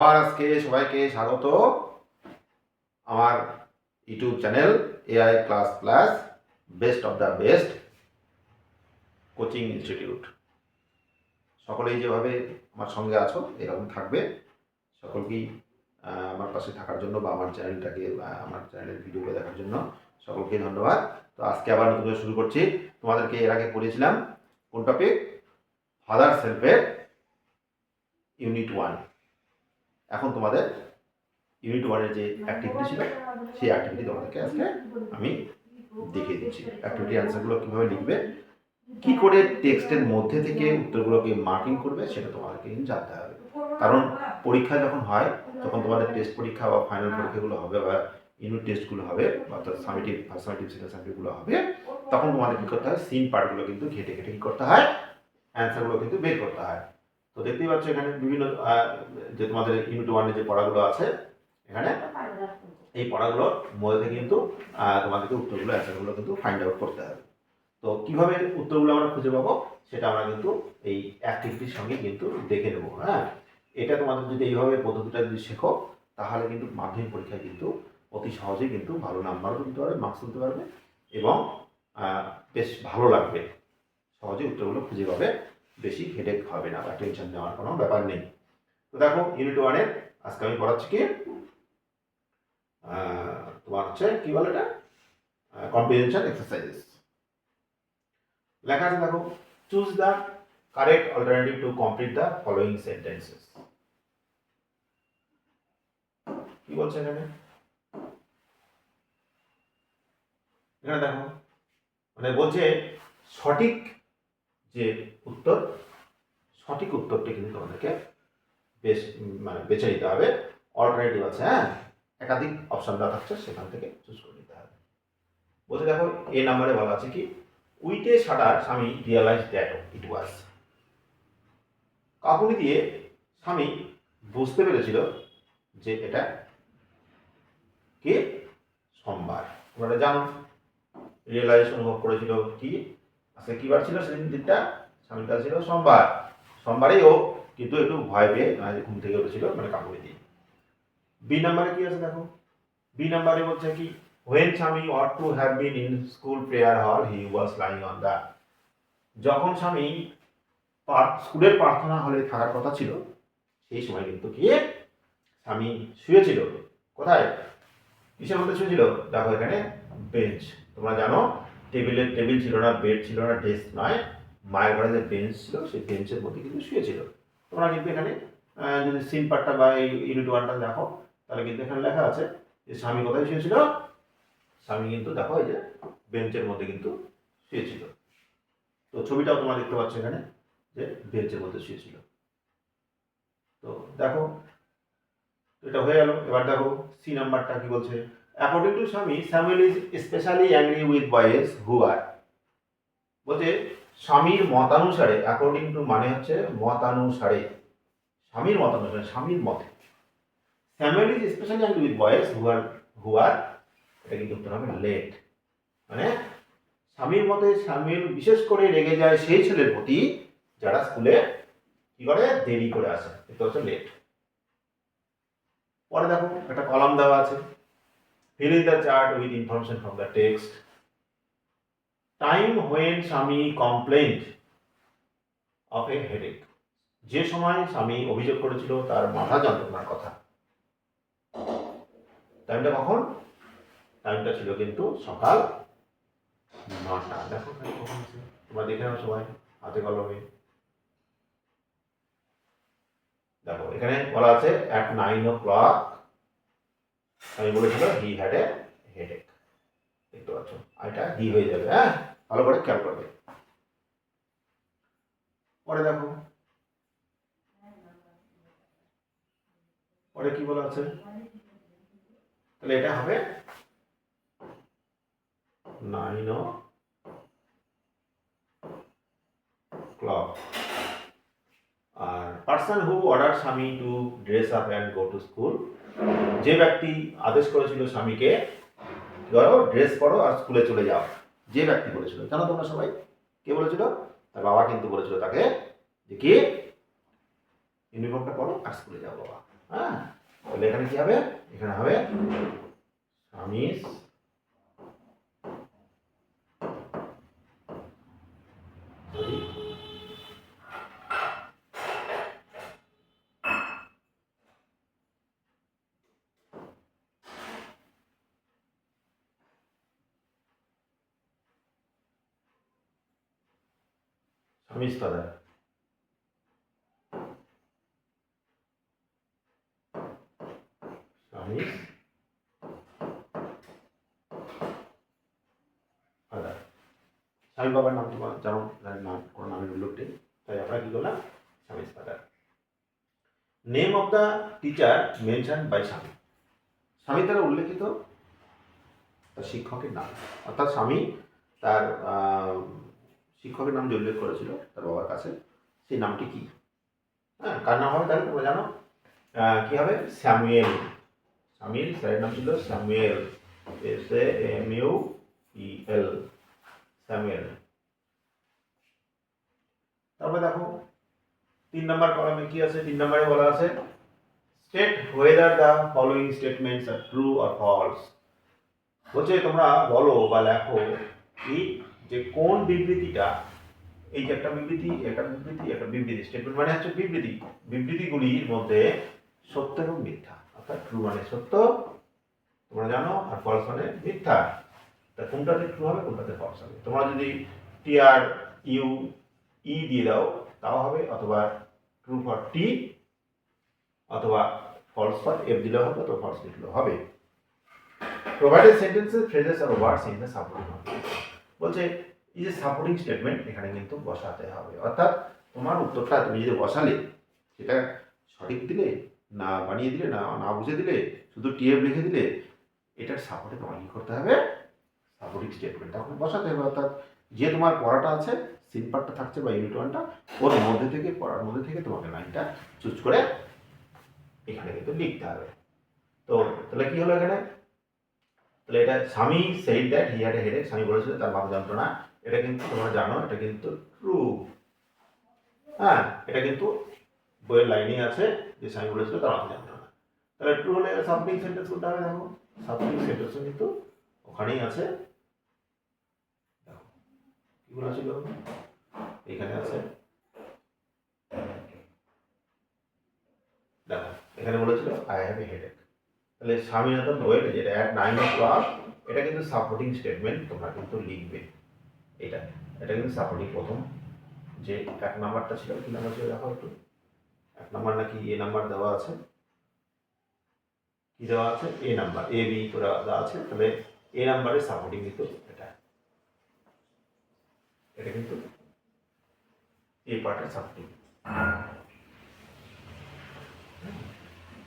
আজকে সবাইকে স্বাগত আমার YouTube channel AI class plus best of the best coaching institute. সকলেই যেভাবে আমার সঙ্গে আছো এরকম থাকবে। সকলকেই আমার পাশে থাকার জন্য বা আমার চ্যানেলটাকে আমার চ্যানেলের ভিডিওগুলো দেখার জন্য সকলকে ধন্যবাদ। তো আজকে আবার নতুন করে শুরু করছি। তোমাদেরকে এর আগে পড়িয়েছিলাম কোন টপিক? ফাদার সেলফের ইউনিট 1। এখন তোমাদের ইউনিট 1-এর যে অ্যাক্টিভিটি ছিল সেই অ্যাক্টিভিটি তোমাদেরকে আজকে আমি দেখিয়ে দিচ্ছি। অ্যাক্টিভিটি অ্যান্সারগুলো কীভাবে লিখবে, কী করে টেক্সটের মধ্যে থেকে উত্তরগুলোকে মার্কিং করবে সেটা তোমাদেরকে জানতে হবে। কারণ পরীক্ষা যখন হয়, যখন তোমাদের টেস্ট পরীক্ষা বা ফাইনাল পরীক্ষাগুলো হবে বা ইউনিট টেস্টগুলো হবে অর্থাৎ সামেটিভ ফার্স্ট সামেটিভ সেকেন্ড সামেটিভগুলো হবে, তখন তোমাদের কী করতে হয়, সিন পার্টগুলো কিন্তু ঘেটে ঘেটে কী করতে হয়, অ্যান্সারগুলো কিন্তু বের করতে হয়। তো দেখতেই পাচ্ছ এখানে বিভিন্ন যে তোমাদের ইউনিট 1-এর যে পড়াগুলো আছে, এখানে এই পড়াগুলোর মধ্যে থেকে কিন্তু তোমাদেরকে উত্তরগুলো অ্যান্সারগুলো কিন্তু ফাইন্ড আউট করতে হবে। তো কিভাবে উত্তরগুলো আমরা খুঁজে পাবো সেটা আমরা কিন্তু এই অ্যাক্টিভিটির সঙ্গে কিন্তু দেখে নেবো। হ্যাঁ, এটা তোমাদের যদি এইভাবে পদ্ধতিটা যদি শেখো তাহলে কিন্তু মাধ্যমিক পরীক্ষায় কিন্তু অতি সহজেই কিন্তু ভালো নাম্বারও তুলতে পারবে, মার্কস তুলতে পারবে এবং বেশ ভালো লাগবে। সহজে উত্তরগুলো খুঁজে পাবে, বেশি হেডেক হবে না বা টেনশন নেওয়ার কোনো ব্যাপার নেই। তো দেখো ইউনিট 1-এর আজকে আমি পড়াচ্ছি কি তোমার হচ্ছে কি বলে এটা, কম্প্রিহেনশন এক্সারসাইজেস। লেখা আছে দেখো, choose the correct alternative to complete the following sentences. কি বলছে এখানে? এখানে দেখো মানে বলছে সঠিক যে উত্তর, সঠিক উত্তরটি কিন্তু তোমাদেরকে বেশ মানে বেছে নিতে হবে। অল্টারনেটিভ আছে, হ্যাঁ, একাধিক অপশন দেওয়া থাকছে, সেখান থেকে চুজ করে নিতে হবে। বলছে দেখো এ নাম্বারে বলা আছে কি, উইথ এ শাটার স্বামী রিয়ালাইজ দ্যাট ইট ওয়াজ। কাপুনি দিয়ে স্বামী বুঝতে পেরেছিল যে এটা কি সোমবার। তোমরা জানো রিয়েলাইজ অনুভব করেছিল কি আজকে কি বার ছিল, সেদিন দিনটা স্বামীটা ছিল সোমবার। সোমবারেই ও কিন্তু একটু ভয় পেয়ে ঘুম থেকে উঠেছিল মানে কাপুনি দিয়ে। বি নাম্বারে কি আছে দেখো, বি নাম্বারে বলছে কি, when স্বামী ought to have been in school prayer hall he was lying on the। যখন স্বামী স্কুলের প্রার্থনা হলে থাকার কথা ছিল সেই সময় কিন্তু কি স্বামী শুয়েছিল। কোথায়, কিসের মধ্যে শুয়েছিল? দেখো এখানে বেঞ্চ। তোমরা জানো টেবিল ছিল না, বেড ছিল না, ডেস্ক নয়, মায়ের ঘরে যে বেঞ্চ ছিল সেই বেঞ্চের মধ্যে কিন্তু শুয়েছিল। তোমরা কিন্তু এখানে যদি সিন পার্টটা বা এই ইউনিট 1টা দেখো তাহলে কিন্তু এখানে লেখা আছে যে স্বামী কোথায় শুয়েছিল। স্বামী কিন্তু দেখো এই যে বেঞ্চের মধ্যে কিন্তু শুয়েছিল। তো ছবিটাও তোমরা দেখতে পাচ্ছ এখানে যে বেঞ্চের মধ্যে শুয়েছিল। তো দেখো এটা হয়ে গেল। এবার দেখো সি নাম্বারটা কি বলছে, according to Swami Samuel is specially angry with boys who are. বলছে স্বামীর মতানুসারে, অ্যাকর্ডিং টু মানে হচ্ছে মতানুসারে, স্বামীর মতানুসারে, স্বামীর মতে Samuel is specially angry with boys who are, এটা কিন্তু উত্তর হবে লেট। মানে স্বামীর মতে স্যামুয়েল বিশেষ করে রেগে যায় সেই ছেলের প্রতি যারা স্কুলে কি করে, দেরি করে আসে, এটা হচ্ছে লেট। পরে দেখো একটা কলাম দেওয়া আছে, fill in the chart with information from the text. Time when স্বামী complained of a headache। যে সময় স্বামী অভিযোগ করেছিল তার মাথা যন্ত্রণার কথা। টাইমটা কখন? টাইমটা ছিল কিন্তু সকাল 9টা। দেখো কখন আছে তোমরা দেখে নাও সবাই হাতে কলমে। দেখো এখানে বলা আছে at 9 o'clock আমি বলেছিল হি হ্যাড এ হেডেক। দেখতে পাচ্ছ এটা হি হয়ে যাবে, হ্যাঁ, ভালো করে খেয়াল করবে। পরে দেখো পরে কি বলা আছে, তাহলে এটা হবে 9 o'clock। আর person who order Swami to dress up and go to school, যে ব্যক্তি আদেশ করেছিল স্বামীকে ধরো ড্রেস পরো আর স্কুলে চলে যাও, যে ব্যক্তি বলেছিল জানো তোমরা সবাই কে বলেছিল? তার বাবা কিন্তু বলেছিল তাকে যে কি ইউনিফর্মটা পরো আর স্কুলে যাও বাবা। হ্যাঁ, তাহলে এখানে কি হবে, এখানে হবে স্বামী স্বামীজ ফাদার, স্বামীজ ফাদার। স্বামী বাবার নাম তোমার জানো, নাম কোনো নামের উল্লেখ নেই, তাই আমরা কি করলাম, স্বামীজ father. Name of the teacher mention by স্বামী, স্বামী দ্বারা উল্লেখিত তার শিক্ষকের নাম, অর্থাৎ স্বামী তার শিক্ষকের নাম যে উল্লেখ করেছিল তার বাবার কাছে, সেই নামটি কি, হ্যাঁ কার নাম হবে তাহলে তোমরা জানো, কি হবে, স্যামুয়েল। স্বামীর স্যারের নাম ছিল স্যামুয়েল, SAMUEL, স্যামুয়েল। তারপরে দেখো 3 নম্বর কলামে কি আছে, 3 নম্বরে বলা আছে state whether the following statements are true or false. বলছে তোমরা বলো বা লেখো এই যে কোন বিবৃতিটা, এই যে একটা বিবৃতি, একটা বিবৃতি, একটা বিবৃতি, স্টেটমেন্ট মানে হচ্ছে বিবৃতি, বিবৃতিগুলির মধ্যে সত্য এবং মিথ্যা, অর্থাৎ ট্রু মানে সত্য তোমরা জানো, আর ফলস মানে মিথ্যা। তা কোনটাতে ট্রু হবে, কোনটাতে ফলস হবে। তোমরা যদি TRUE দিয়ে দাও তাও হবে, অথবা ট্রু ফর টি, অথবা ফলস ফর এফ দিলেও হবে, অথবা ফলস লিখলেও হবে। প্রোভাইডেড সেন্টেন্সেস, ফ্রেজেস আর ওয়ার্ডস ইন দ্য সাপোর্টিং হবে। বলছে এই যে সাপোর্টিং স্টেটমেন্ট এখানে কিন্তু বসাতে হবে, অর্থাৎ তোমার উত্তরটা তুমি যদি বসালে সেটা সঠিক দিলে, না বানিয়ে দিলে, না বুঝে দিলে, শুধু টিএফ লিখে দিলে, এটার সাপোর্টে তোমাকে কি করতে হবে, সাপোর্টিং স্টেটমেন্ট তখন বসাতে হবে। অর্থাৎ যে তোমার পড়াটা আছে, সিন পার্টটা থাকছে বা ইউনিট ওয়ানটা, ওর মধ্যে থেকে, পড়ার মধ্যে থেকে তোমাকে লাইনটা চুজ করে এখানে কিন্তু লিখতে হবে। তো তাহলে কি হলো এখানে, তাহলে এটা স্বামী said that he had a headache, স্বামী বলেছিল তার মাথা যন্ত্রণা, এটা কিন্তু তোমরা জানো, এটা কিন্তু ট্রু। হ্যাঁ, এটা কিন্তু বইয়ের লাইনে আছে যে স্বামী বলেছিল তার মাথা যন্ত্রণা। তাহলে ট্রু হলে সাপোর্টিং সেন্টেন্স কোনটা হবে, দেখো সাপোর্টিং সেন্টেন্স কিন্তু ওখানেই আছে, দেখো কিগুলো ছিল, এখানে আছে, দেখো এখানে বলেছিল আই হ্যাভ এ হেডেক। তাহলে স্বামীনাথন ওয়েট, যেটা অ্যাট 9 o'clock, এটা কিন্তু সাপোর্টিং স্টেটমেন্ট তোমরা কিন্তু লিখবে। এটা এটা কিন্তু সাপোর্টিং, প্রথম যে 1 নাম্বারটা ছিল, কি নাম্বার ছিল দেখো একটু, 1 নাম্বার নাকি এ নাম্বার দেওয়া আছে, কি দেওয়া আছে, এ নাম্বার, এ বি করে দেওয়া আছে, তাহলে এ নাম্বারের সাপোর্টিং কিন্তু এটা, এটা কিন্তু এ পার্টের সাপোর্টিং,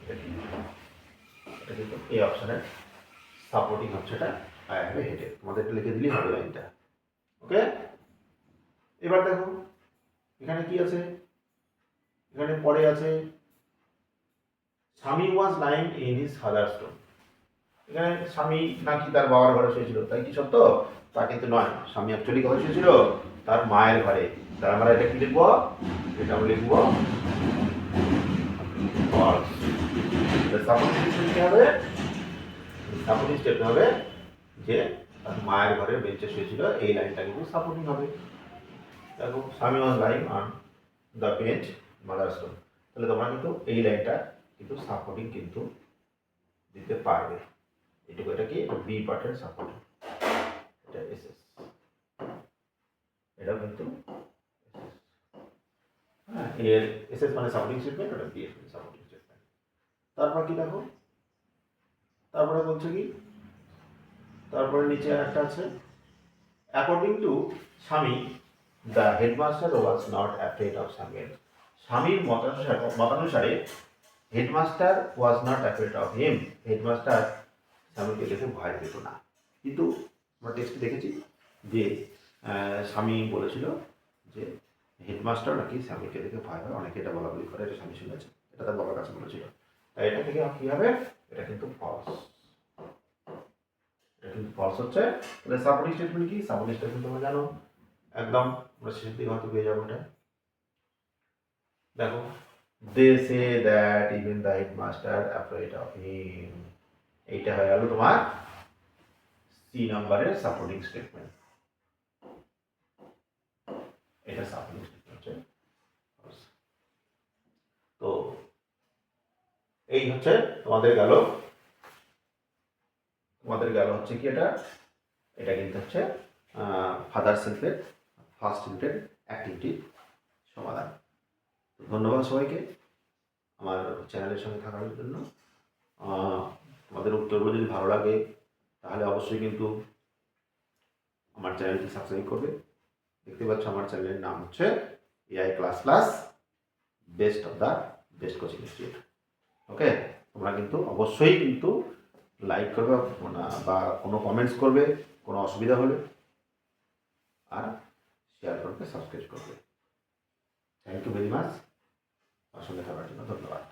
এটা কিন্তু এ অপশনের সাপোর্টিং হচ্ছে, এটা আই হ্যাভ এ হেডেক, তোমাদের এটা লিখে দিলেই হবে লাইনটা। ওকে, এবার দেখো এখানে কি আছে, এখানে পরে আছে স্বামী was lying in his father's room. এখানে স্বামী নাকি তার বাবার ঘরে শুয়েছিল, তাই কি সত্য, তা কিন্তু নয়। স্বামী অ্যাকচুয়ালি কোথায় শুয়েছিল, তার মায়ের ঘরে। তাহলে আমরা এটা কি লিখবো, এটা আমরা লিখবো ফলস। সাপোর্টিং স্টেটমেন্ট কি হবে, সাপোর্টিং স্টেটমেন্ট হবে যে তার মায়ের ঘরে বেঞ্চে শুয়েছিল, এই লাইনটা কিন্তু সাপোর্টিং হবে। দেখো স্বামী was lying on the bench mother's room, তাহলে তোমরা কিন্তু এই লাইনটা কিন্তু সাপোর্টিং কিন্তু দিতে পারবে। এটুকু, এটা কি, এটা বি পার্টের সাপোর্টিং, এটা এসএস, এটা কিন্তু হ্যাঁ, এর এসএস মানে সাপোর্টিং স্টেটমেন্ট, ওটা বি এর সাপোর্টিং স্টেটমেন্ট। তারপর কি দেখো, তারপরে বলছে কি, তারপরে নিচে একটা আছে according to Swami the headmaster was not afraid of Samuel. স্বামীর মতানুসারে headmaster was not afraid of him, headmaster স্বামীকে দেখে ভয় পেত না। কিন্তু আমরা টেক্সটে দেখেছি যে স্বামী বলেছিল যে হেডমাস্টার নাকি স্বামীকে দেখে ভয় হয়, অনেকে এটা বলা বলি করে, এটা স্বামী শুনেছে, এটা তার বাবার কাছে বলেছিল। তাই এটা থেকে কি হবে, এটা কিন্তু ফলস, এটা কিন্তু ফলস হচ্ছে। তাহলে সাপোর্টিং স্টেটমেন্ট কি, সাপোর্টিং স্টেটমেন্ট তোমরা জানো, একদম আমরা শেষের দিকে হয়তো পেয়ে যাবো এটা। দেখো they say that even the headmaster afraid of him. এইটা হয়ে গেল তোমার সি নাম্বারের সাপোর্টিং স্টেটমেন্ট। এটা সাপোর্টিং স্টেটমেন্ট। তো এই হচ্ছে তোমাদের গেল হচ্ছে কি এটা কিন্তু হচ্ছে ফাদার সেলফের ফার্স্ট ইউনিটের অ্যাক্টিভিটির সমাধান। ধন্যবাদ সবাইকে আমার চ্যানেলের সঙ্গে থাকার জন্য। তোমাদের উত্তরগুলো যদি ভালো লাগে তাহলে অবশ্যই কিন্তু আমার চ্যানেলটি সাবস্ক্রাইব করবে। দেখতে পাচ্ছ আমার চ্যানেলের নাম হচ্ছে AI class class best of the best coaching institute. Okay, তোমরা কিন্তু অবশ্যই কিন্তু লাইক করবে বা কোনো কমেন্টস করবে কোনো অসুবিধা হলে, আর শেয়ার করবে, সাবস্ক্রাইব করবে। থ্যাংক ইউ ভেরি মাচ আমার সঙ্গে থাকার জন্য। ধন্যবাদ।